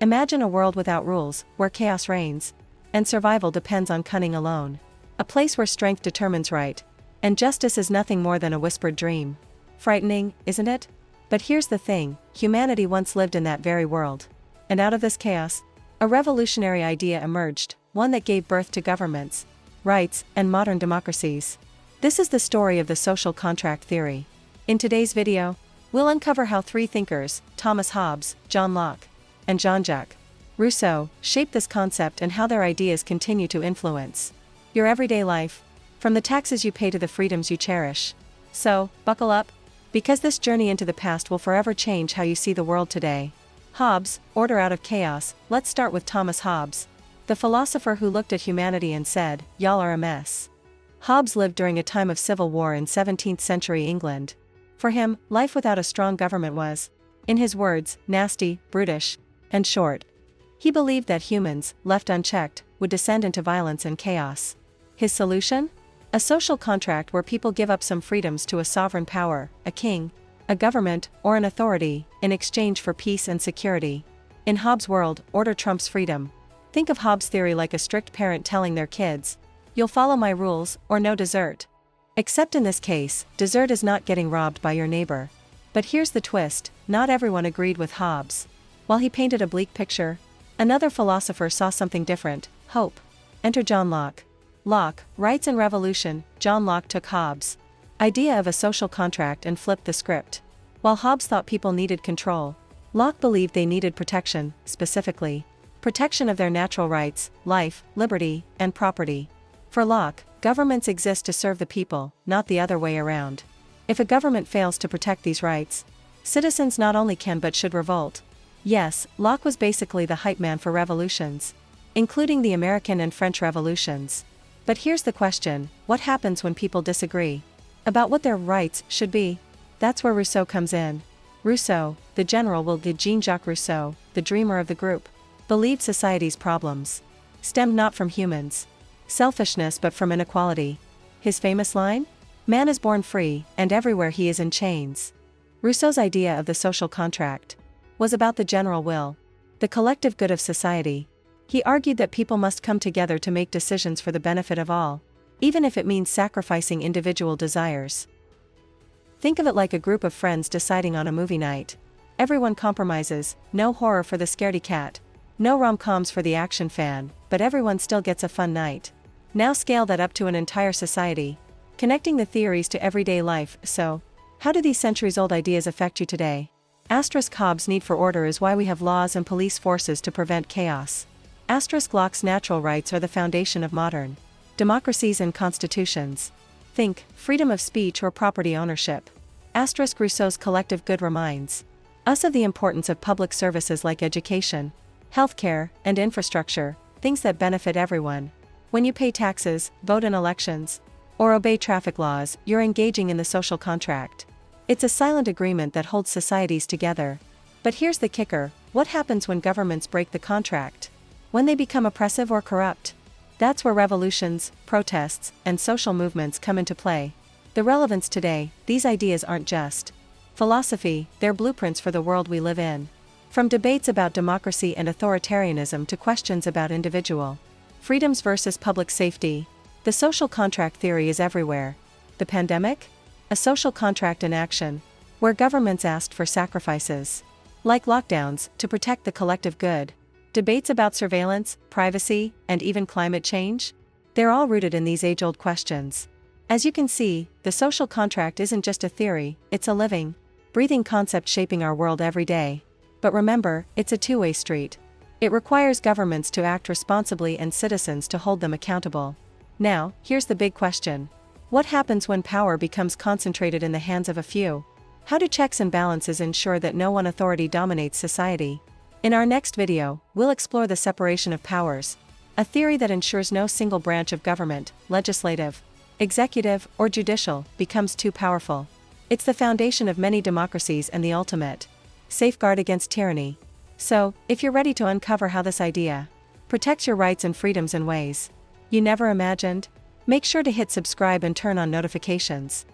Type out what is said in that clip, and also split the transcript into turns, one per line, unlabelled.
Imagine a world without rules, where chaos reigns, and survival depends on cunning alone. A place where strength determines right, and justice is nothing more than a whispered dream. Frightening, isn't it? But here's the thing, humanity once lived in that very world. And out of this chaos, a revolutionary idea emerged, one that gave birth to governments, rights, and modern democracies. This is the story of the social contract theory. In today's video, we'll uncover how three thinkers, Thomas Hobbes, John Locke, and Jean-Jacques Rousseau, shaped this concept and how their ideas continue to influence your everyday life, from the taxes you pay to the freedoms you cherish. So, buckle up, because this journey into the past will forever change how you see the world today. Hobbes, order out of chaos. Let's start with Thomas Hobbes, the philosopher who looked at humanity and said, "Y'all are a mess." Hobbes lived during a time of civil war in 17th century England. For him, life without a strong government was, in his words, nasty, brutish, and short. He believed that humans, left unchecked, would descend into violence and chaos. His solution? A social contract where people give up some freedoms to a sovereign power, a king, a government, or an authority, in exchange for peace and security. In Hobbes' world, order trumps freedom. Think of Hobbes' theory like a strict parent telling their kids, "You'll follow my rules, or no dessert." Except in this case, dessert is not getting robbed by your neighbor. But here's the twist, not everyone agreed with Hobbes. While he painted a bleak picture, another philosopher saw something different, hope. Enter John Locke. Locke, Rights and Revolution. John Locke took Hobbes' idea of a social contract and flipped the script. While Hobbes thought people needed control, Locke believed they needed protection, specifically, protection of their natural rights, life, liberty, and property. For Locke, governments exist to serve the people, not the other way around. If a government fails to protect these rights, citizens not only can but should revolt. Yes, Locke was basically the hype man for revolutions, including the American and French revolutions. But here's the question, what happens when people disagree about what their rights should be? That's where Rousseau comes in. Rousseau, the general Jean-Jacques Rousseau, the dreamer of the group, believed society's problems stemmed not from humans' selfishness but from inequality. His famous line? "Man is born free, and everywhere he is in chains." Rousseau's idea of the social contract was about the general will, the collective good of society. He argued that people must come together to make decisions for the benefit of all, even if it means sacrificing individual desires. Think of it like a group of friends deciding on a movie night. Everyone compromises, no horror for the scaredy cat, no rom-coms for the action fan, but everyone still gets a fun night. Now scale that up to an entire society, connecting the theories to everyday life. So, how do these centuries-old ideas affect you today? Hobbes' need for order is why we have laws and police forces to prevent chaos. Locke's natural rights are the foundation of modern democracies and constitutions. Think, freedom of speech or property ownership. Rousseau's collective good reminds us of the importance of public services like education, healthcare, and infrastructure, things that benefit everyone. When you pay taxes, vote in elections, or obey traffic laws, you're engaging in the social contract. It's a silent agreement that holds societies together. But here's the kicker, what happens when governments break the contract? When they become oppressive or corrupt? That's where revolutions, protests, and social movements come into play. The relevance today, these ideas aren't just philosophy, they're blueprints for the world we live in. From debates about democracy and authoritarianism to questions about individual freedoms versus public safety, the social contract theory is everywhere. The pandemic? A social contract in action, where governments asked for sacrifices, like lockdowns, to protect the collective good. Debates about surveillance, privacy, and even climate change? They're all rooted in these age-old questions. As you can see, the social contract isn't just a theory, it's a living, breathing concept shaping our world every day. But remember, it's a two-way street. It requires governments to act responsibly and citizens to hold them accountable. Now, here's the big question. What happens when power becomes concentrated in the hands of a few? How do checks and balances ensure that no one authority dominates society? In our next video, we'll explore the separation of powers, a theory that ensures no single branch of government, legislative, executive, or judicial, becomes too powerful. It's the foundation of many democracies and the ultimate safeguard against tyranny. So, if you're ready to uncover how this idea protects your rights and freedoms in ways you never imagined, make sure to hit subscribe and turn on notifications.